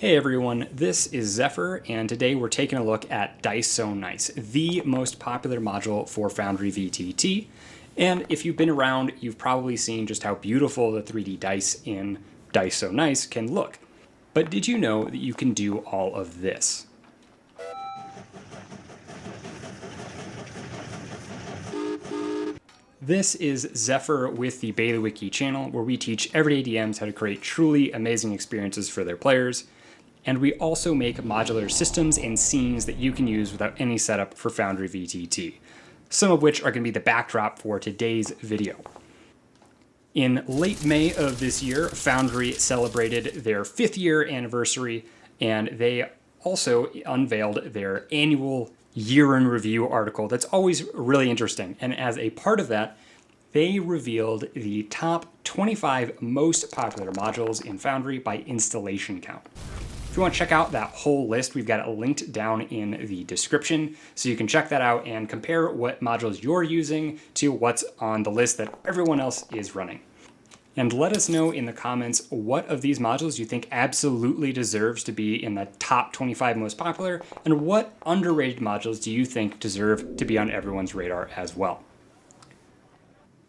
Hey everyone, this is Zephyr, and today we're taking a look at Dice So Nice, the most popular module for FoundryVTT. And if you've been around, you've probably seen just how beautiful the 3D dice in Dice So Nice can look. But did you know that you can do all of this? This is Zephyr with the BaileyWiki channel, where we teach everyday DMs how to create truly amazing experiences for their players. And we also make modular systems and scenes that you can use without any setup for FoundryVTT, some of which are going to be the backdrop for today's video. In late May of this year, Foundry celebrated their 5th year anniversary, and they also unveiled their annual year in review article that's always really interesting. And as a part of that, they revealed the top 25 most popular modules in Foundry by installation count. If you want to check out that whole list, we've got it linked down in the description, so you can check that out and compare what modules you're using to what's on the list that everyone else is running. And let us know in the comments what of these modules you think absolutely deserves to be in the top 25 most popular, and what underrated modules do you think deserve to be on everyone's radar as well.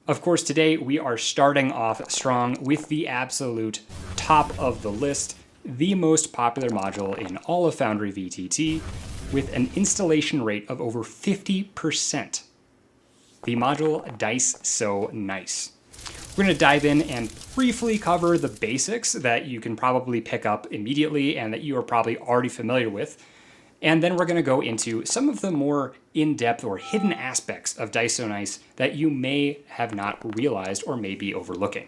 Of course, today we are starting off strong with the absolute top of the list, the most popular module in all of FoundryVTT, with an installation rate of over 50%. The module Dice So Nice. We're going to dive in and briefly cover the basics that you can probably pick up immediately and that you are probably already familiar with. And then we're going to go into some of the more in-depth or hidden aspects of Dice So Nice that you may have not realized or may be overlooking.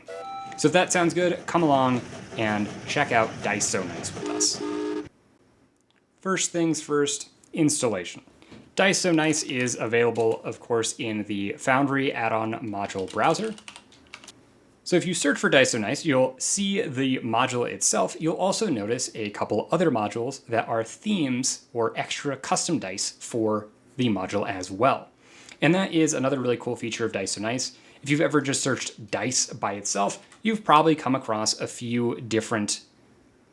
So if that sounds good, come along and check out Dice So Nice with us. First things first, installation. Dice So Nice is available, of course, in the Foundry add-on module browser. So if you search for Dice So Nice, you'll see the module itself. You'll also notice a couple other modules that are themes or extra custom dice for the module as well. And that is another really cool feature of Dice So Nice. If you've ever just searched dice by itself, you've probably come across a few different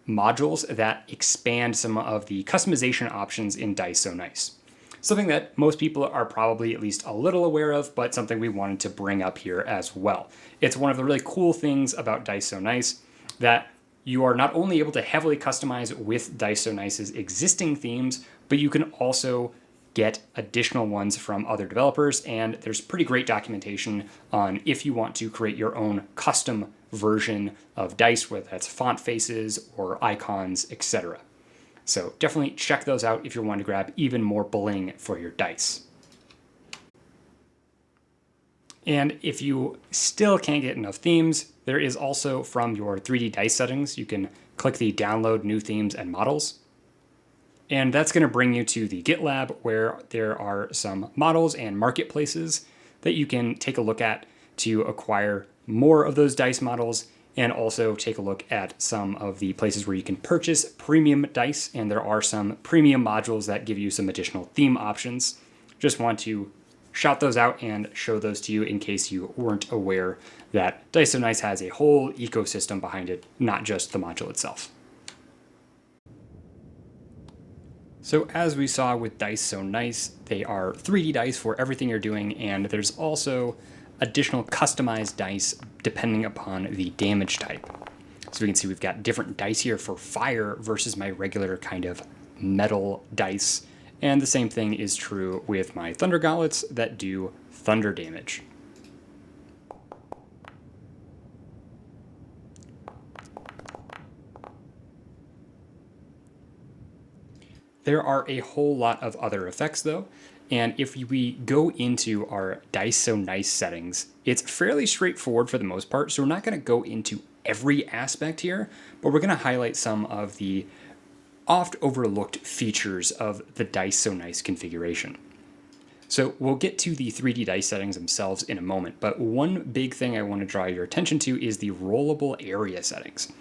modules that expand some of the customization options in Dice So Nice. Something that most people are probably at least a little aware of, but something we wanted to bring up here as well. It's one of the really cool things about Dice So Nice that you are not only able to heavily customize with Dice So Nice's existing themes, but you can also get additional ones from other developers, and there's pretty great documentation on if you want to create your own custom version of dice, whether that's font faces or icons, etc. So definitely check those out if you want to grab even more bling for your dice. And if you still can't get enough themes, there is also from your 3D dice settings, you can click the download new themes and models. And that's going to bring you to the GitLab, where there are some models and marketplaces that you can take a look at to acquire more of those dice models, and also take a look at some of the places where you can purchase premium dice. And there are some premium modules that give you some additional theme options. Just want to shout those out and show those to you in case you weren't aware that Dice So Nice has a whole ecosystem behind it, not just the module itself. So as we saw with Dice So Nice, they are 3D dice for everything you're doing, and there's also additional customized dice depending upon the damage type. So we can see we've got different dice here for fire versus my regular kind of metal dice. And the same thing is true with my Thunder Gauntlets that do thunder damage. There are a whole lot of other effects though, and if we go into our Dice So Nice settings, it's fairly straightforward for the most part, so we're not going to go into every aspect here, but we're going to highlight some of the oft overlooked features of the Dice So Nice configuration. So we'll get to the 3D dice settings themselves in a moment, but one big thing I want to draw your attention to is the rollable area settings.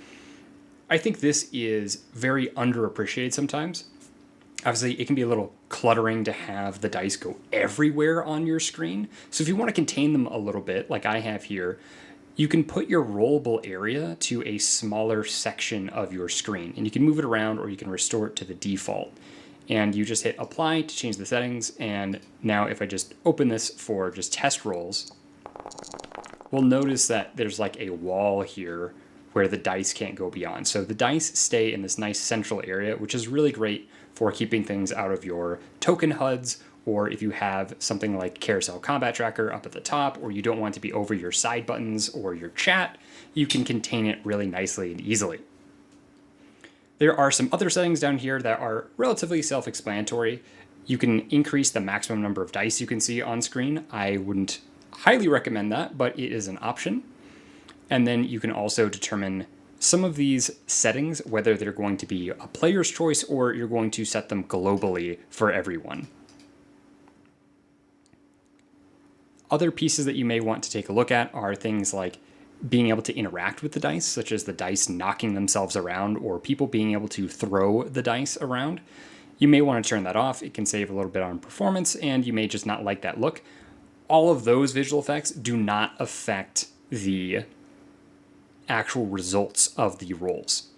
I think this is very underappreciated sometimes. Obviously, it can be a little cluttering to have the dice go everywhere on your screen. So if you want to contain them a little bit, like I have here, you can put your rollable area to a smaller section of your screen, and you can move it around or you can restore it to the default. And you just hit apply to change the settings. And now if I just open this for just test rolls, we'll notice that there's like a wall here where the dice can't go beyond. So the dice stay in this nice central area, which is really great for keeping things out of your token HUDs, or if you have something like Carousel Combat Tracker up at the top, or you don't want to be over your side buttons or your chat, you can contain it really nicely and easily. There are some other settings down here that are relatively self-explanatory. You can increase the maximum number of dice you can see on screen. I wouldn't highly recommend that, but it is an option. And then you can also determine some of these settings, whether they're going to be a player's choice or you're going to set them globally for everyone. Other pieces that you may want to take a look at are things like being able to interact with the dice, such as the dice knocking themselves around or people being able to throw the dice around. You may want to turn that off. It can save a little bit on performance, and you may just not like that look. All of those visual effects do not affect the actual results of the rolls.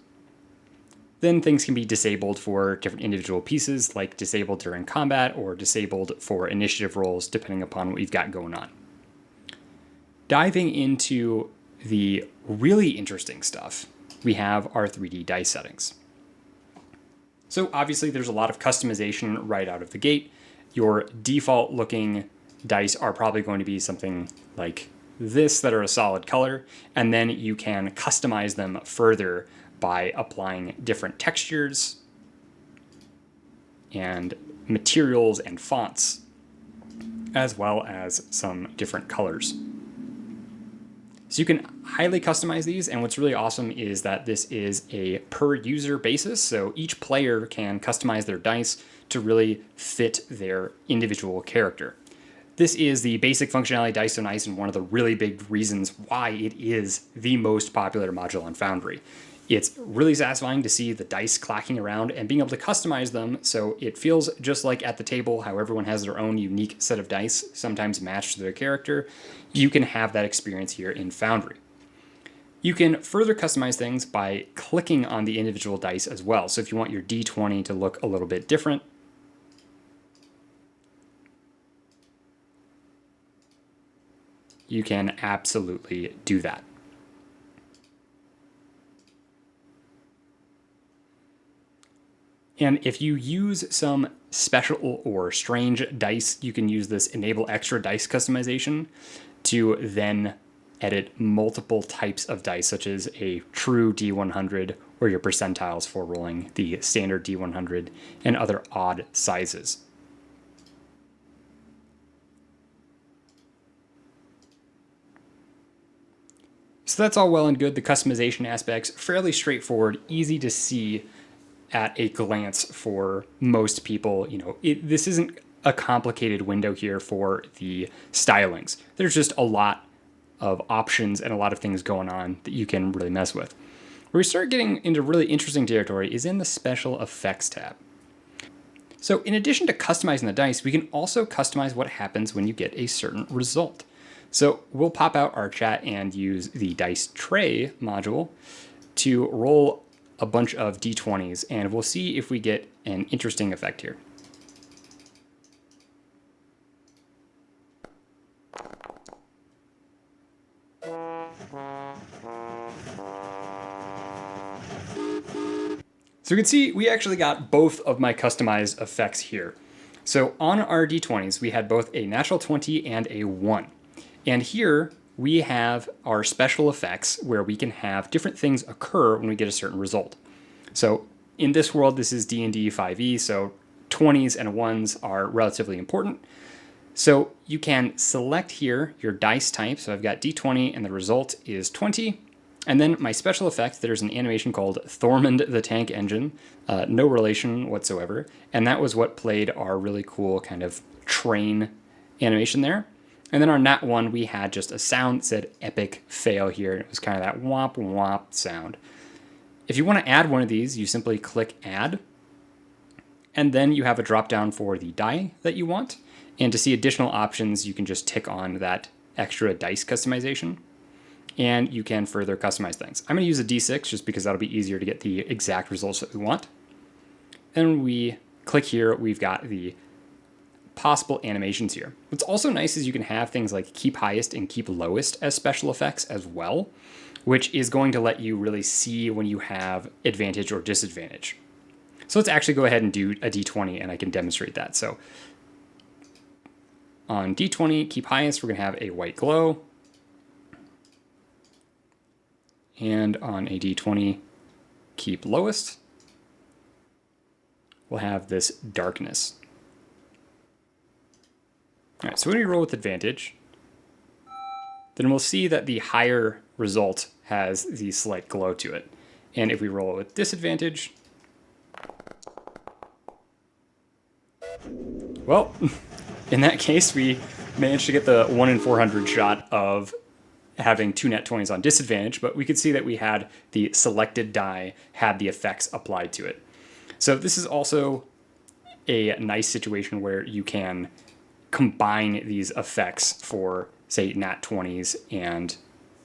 Then things can be disabled for different individual pieces, like disabled during combat or disabled for initiative rolls, depending upon what you've got going on. Diving into the really interesting stuff, we have our 3D dice settings. So obviously there's a lot of customization right out of the gate. Your default looking dice are probably going to be something like this that are a solid color, and then you can customize them further by applying different textures and materials and fonts, as well as some different colors. So you can highly customize these, and what's really awesome is that this is a per user basis, so each player can customize their dice to really fit their individual character. This is the basic functionality of Dice So Nice, and one of the really big reasons why it is the most popular module on Foundry. It's really satisfying to see the dice clacking around and being able to customize them so it feels just like at the table, how everyone has their own unique set of dice, sometimes matched to their character. You can have that experience here in Foundry. You can further customize things by clicking on the individual dice as well. So if you want your D20 to look a little bit different, you can absolutely do that. And if you use some special or strange dice, you can use this enable extra dice customization to then edit multiple types of dice, such as a true D100 or your percentiles for rolling the standard D100 and other odd sizes. So that's all well and good. The customization aspects, fairly straightforward, easy to see at a glance for most people. This isn't a complicated window here for the stylings. There's just a lot of options and a lot of things going on that you can really mess with. Where we start getting into really interesting territory is in the special effects tab. So in addition to customizing the dice, we can also customize what happens when you get a certain result. So we'll pop out our chat and use the dice tray module to roll a bunch of D20s, and we'll see if we get an interesting effect here. So you can see we actually got both of my customized effects here. So on our D20s, we had both a natural 20 and a 1. And here we have our special effects where we can have different things occur when we get a certain result. So in this world, this is D&D 5e, so 20s and 1s are relatively important. So you can select here your dice type. So I've got D20 and the result is 20. And then my special effect, there's an animation called Thormund the Tank Engine, no relation whatsoever. And that was what played our really cool kind of train animation there. And then on Nat 1, we had just a sound that said epic fail here. It was kind of that womp womp sound. If you want to add one of these, you simply click add. And then you have a drop down for the die that you want. And to see additional options, you can just tick on that extra dice customization. and you can further customize things. I'm going to use a D6 just because that'll be easier to get the exact results that we want. And when we click here, we've got the possible animations here. What's also nice is you can have things like keep highest and keep lowest as special effects as well, which is going to let you really see when you have advantage or disadvantage. So let's actually go ahead and do a D20 and I can demonstrate that. So on D20, keep highest, we're going to have a white glow. And on a D20, keep lowest, we'll have this darkness. All right, so when we roll with advantage, then we'll see that the higher result has the slight glow to it. And if we roll with disadvantage, well, in that case, we managed to get the 1 in 400 shot of having 2 nat 20s on disadvantage, but we could see that we had the selected die had the effects applied to it. So this is also a nice situation where you can combine these effects for, say, nat 20s and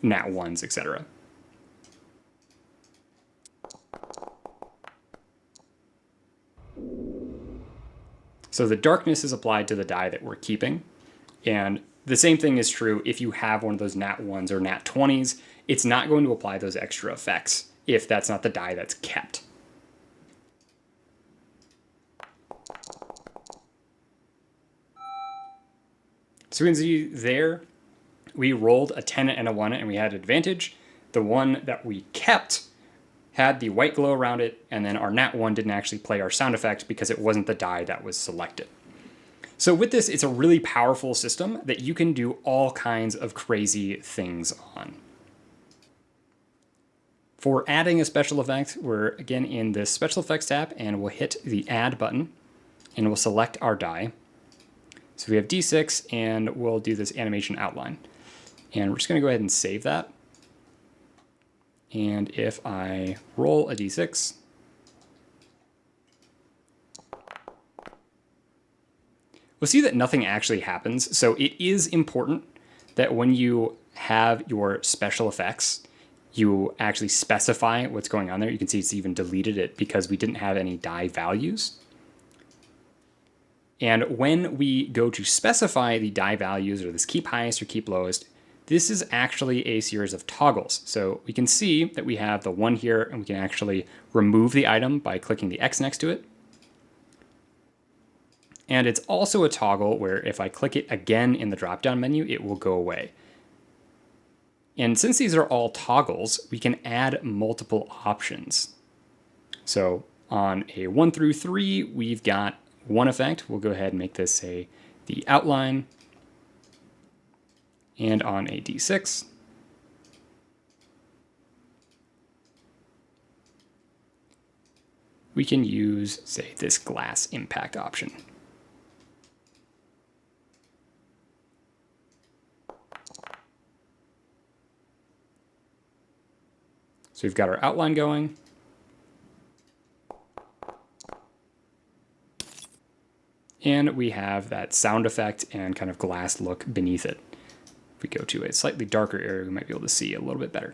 nat 1s, etc. So the darkness is applied to the die that we're keeping, and the same thing is true if you have one of those nat 1s or nat 20s. It's not going to apply those extra effects if that's not the die that's kept. So we can see there, we rolled a 10 and a 1 and we had advantage. The one that we kept had the white glow around it, and then our nat 1 didn't actually play our sound effect because it wasn't the die that was selected. So with this, it's a really powerful system that you can do all kinds of crazy things on. For adding a special effect, we're again in the special effects tab and we'll hit the add button and we'll select our die. So we have D6 and we'll do this animation outline. And we're just gonna go ahead and save that. And if I roll a D6, we'll see that nothing actually happens. So it is important that when you have your special effects, you actually specify what's going on there. You can see it's even deleted it because we didn't have any die values. And when we go to specify the die values or this keep highest or keep lowest, this is actually a series of toggles. So we can see that we have the 1 here, and we can actually remove the item by clicking the X next to it. And it's also a toggle where if I click it again in the drop-down menu, it will go away. And since these are all toggles, we can add multiple options. So on a 1 through 3, we've got one effect. We'll go ahead and make this, say, the outline. And on a D6, we can use, say, this glass impact option. So we've got our outline going. And we have that sound effect and kind of glass look beneath it. If we go to a slightly darker area, we might be able to see a little bit better.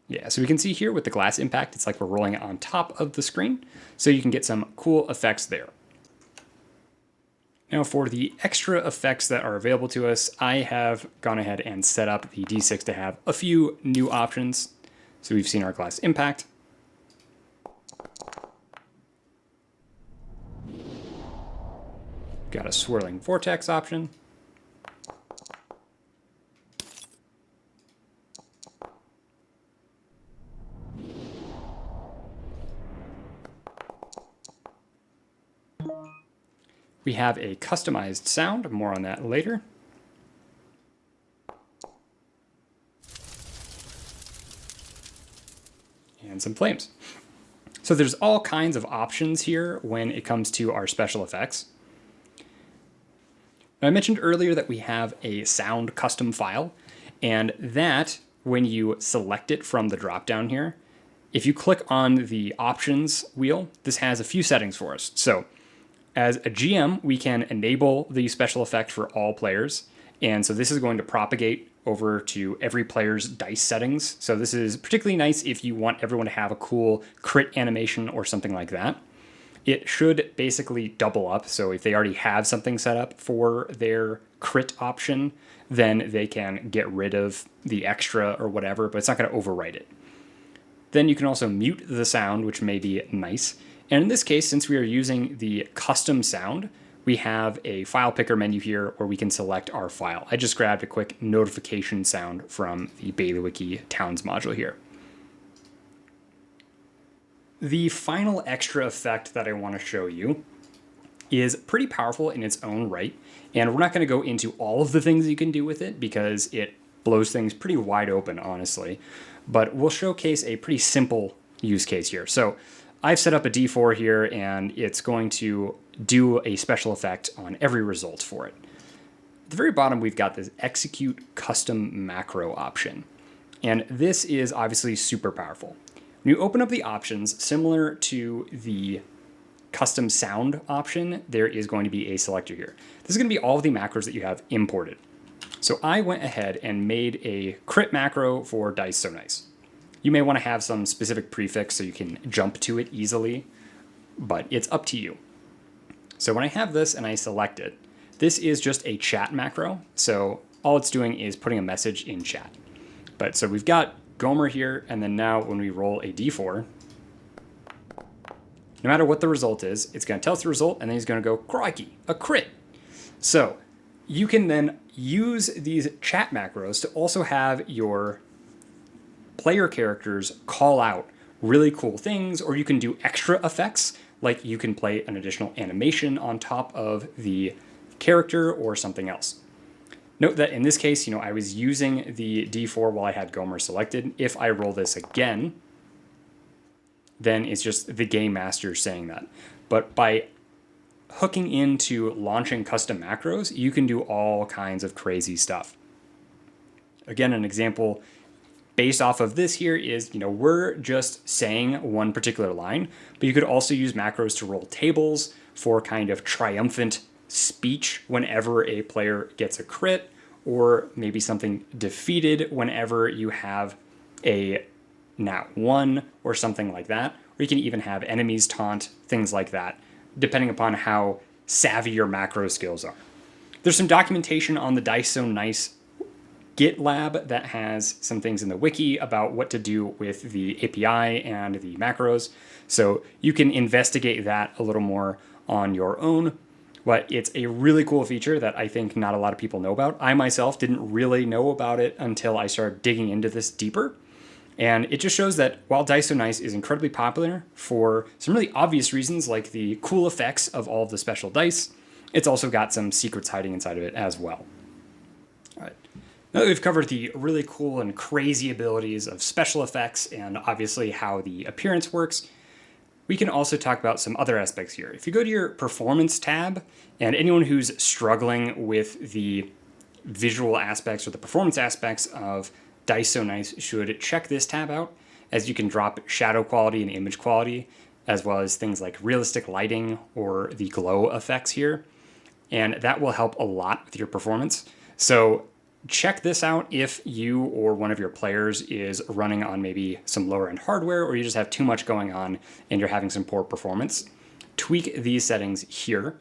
Yeah, so we can see here with the glass impact, it's like we're rolling it on top of the screen, so you can get some cool effects there. Now for the extra effects that are available to us, I have gone ahead and set up the D6 to have a few new options. So we've seen our glass impact. Got a swirling vortex option. We have a customized sound, more on that later. And some flames. So there's all kinds of options here when it comes to our special effects. I mentioned earlier that we have a sound custom file, and that when you select it from the drop down here, if you click on the options wheel, this has a few settings for us. So as a GM, we can enable the special effect for all players. And so this is going to propagate over to every player's dice settings. So this is particularly nice if you want everyone to have a cool crit animation or something like that. It should basically double up. So if they already have something set up for their crit option, then they can get rid of the extra or whatever, but it's not going to overwrite it. Then you can also mute the sound, which may be nice. And in this case, since we are using the custom sound, we have a file picker menu here where we can select our file. I just grabbed a quick notification sound from the Bailiwiki Towns module here. The final extra effect that I want to show you is pretty powerful in its own right, and we're not going to go into all of the things you can do with it because it blows things pretty wide open, honestly, but we'll showcase a pretty simple use case here. So I've set up a D4 here, and it's going to do a special effect on every result for it. At the very bottom, we've got this execute custom macro option, and this is obviously super powerful. When you open up the options, similar to the custom sound option, there is going to be a selector here. This is going to be all of the macros that you have imported. So I went ahead and made a crit macro for Dice So Nice. You may want to have some specific prefix so you can jump to it easily, but it's up to you. So when I have this and I select it, this is just a chat macro. So all it's doing is putting a message in chat. But so we've got Gomer here, and then now when we roll a D4, no matter what the result is, it's going to tell us the result, and then he's going to go, crikey, a crit. So you can then use these chat macros to also have your player characters call out really cool things, or you can do extra effects, like you can play an additional animation on top of the character or something else. Note that in this case, I was using the D4 while I had Gomer selected. If I roll this again, then it's just the game master saying that. But by hooking into launching custom macros, you can do all kinds of crazy stuff. Again, an example based off of this here is, we're just saying one particular line, but you could also use macros to roll tables for kind of triumphant speech whenever a player gets a crit, or maybe something defeated whenever you have a nat 1 or something like that. Or you can even have enemies taunt, things like that, depending upon how savvy your macro skills are. There's some documentation on the Dice So Nice GitLab that has some things in the wiki about what to do with the API and the macros. So you can investigate that a little more on your own. But it's a really cool feature that I think not a lot of people know about. I myself didn't really know about it until I started digging into this deeper. And it just shows that while Dice So Nice is incredibly popular for some really obvious reasons, like the cool effects of all of the special dice, it's also got some secrets hiding inside of it as well. All right. Now that we've covered the really cool and crazy abilities of special effects and obviously how the appearance works, we can also talk about some other aspects here. If you go to your Performance tab, and anyone who's struggling with the visual aspects or the performance aspects of Dice So Nice should check this tab out, as you can drop shadow quality and image quality, as well as things like realistic lighting or the glow effects here. And that will help a lot with your performance. So check this out if you or one of your players is running on maybe some lower end hardware, or you just have too much going on and you're having some poor performance. Tweak these settings here.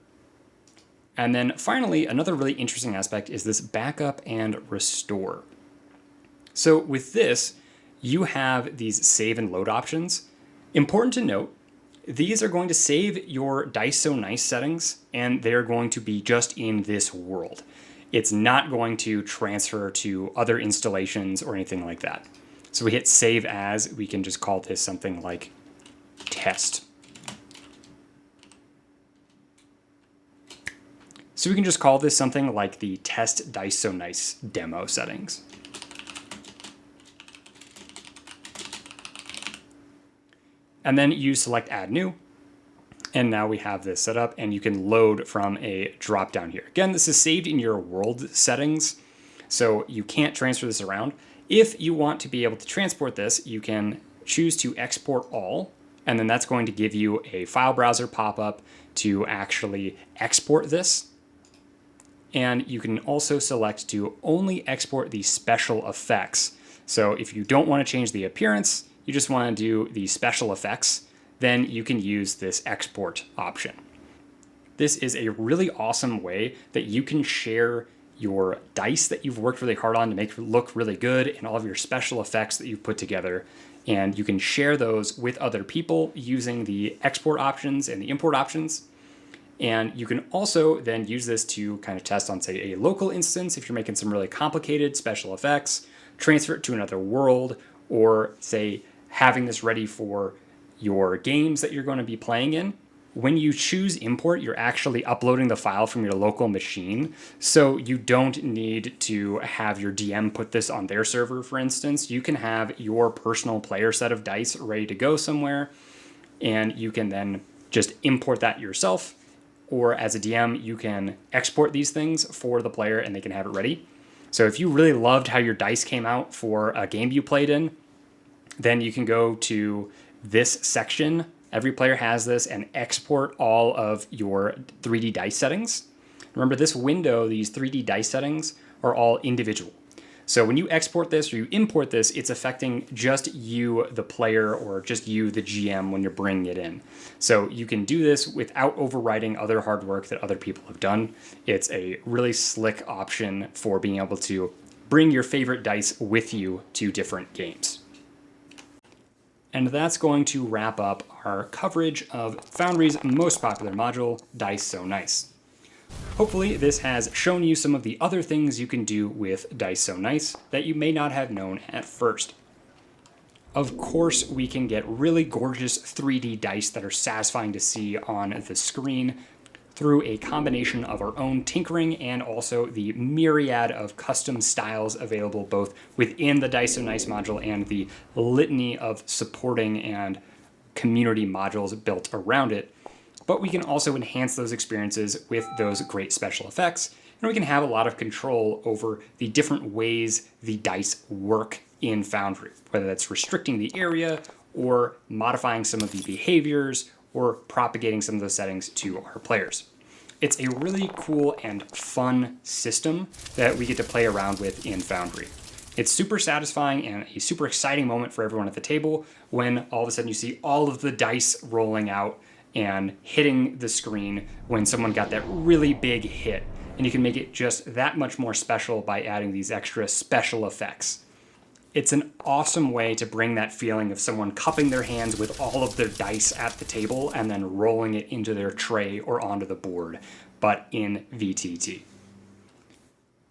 And then finally, another really interesting aspect is this backup and restore. So with this, you have these save and load options. Important to note, these are going to save your Dice So Nice settings, and they're going to be just in this world. It's not going to transfer to other installations or anything like that. So we hit save as, we can just call this something like test. So we can just call this something like the test Dice So Nice demo settings. And then you select add new. And now we have this set up, and you can load from a drop down here. Again, this is saved in your world settings, so you can't transfer this around. If you want to be able to transport this, you can choose to export all, and then that's going to give you a file browser pop-up to actually export this. And you can also select to only export the special effects. So if you don't want to change the appearance, you just want to do the special effects, then you can use this export option. This is a really awesome way that you can share your dice that you've worked really hard on to make look really good and all of your special effects that you've put together. And you can share those with other people using the export options and the import options. And you can also then use this to kind of test on, say, a local instance if you're making some really complicated special effects, transfer it to another world, or say having this ready for your games that you're going to be playing in. When you choose import, you're actually uploading the file from your local machine. So you don't need to have your DM put this on their server, for instance. You can have your personal player set of dice ready to go somewhere, and you can then just import that yourself. Or as a DM, you can export these things for the player and they can have it ready. So if you really loved how your dice came out for a game you played in, then you can go to this section. Every player has this, and export all of your 3D dice settings. Remember, this window, these 3D dice settings are all individual. So when you export this or you import this, it's affecting just you, the player, or just you, the GM, when you're bringing it in. So you can do this without overwriting other hard work that other people have done. It's a really slick option for being able to bring your favorite dice with you to different games. And that's going to wrap up our coverage of Foundry's most popular module, Dice So Nice. Hopefully this has shown you some of the other things you can do with Dice So Nice that you may not have known at first. Of course, we can get really gorgeous 3D dice that are satisfying to see on the screen through a combination of our own tinkering and also the myriad of custom styles available both within the Dice So Nice module and the litany of supporting and community modules built around it. But we can also enhance those experiences with those great special effects, and we can have a lot of control over the different ways the dice work in Foundry, whether that's restricting the area or modifying some of the behaviors or propagating some of those settings to our players. It's a really cool and fun system that we get to play around with in Foundry. It's super satisfying and a super exciting moment for everyone at the table when all of a sudden you see all of the dice rolling out and hitting the screen when someone got that really big hit. And you can make it just that much more special by adding these extra special effects. It's an awesome way to bring that feeling of someone cupping their hands with all of their dice at the table and then rolling it into their tray or onto the board, but in VTT.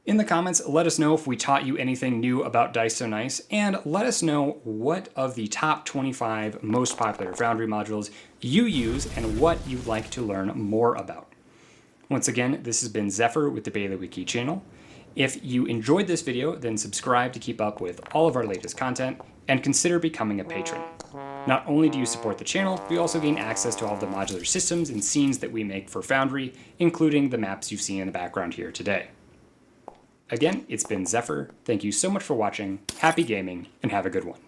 In the comments, let us know if we taught you anything new about Dice So Nice, and let us know what of the top 25 most popular Foundry modules you use and what you'd like to learn more about. Once again, this has been Zephyr with the BaileyWiki channel. If you enjoyed this video, then subscribe to keep up with all of our latest content, and consider becoming a patron. Not only do you support the channel, we also gain access to all of the modular systems and scenes that we make for Foundry, including the maps you've seen in the background here today. Again, it's been Zephyr. Thank you so much for watching, happy gaming, and have a good one.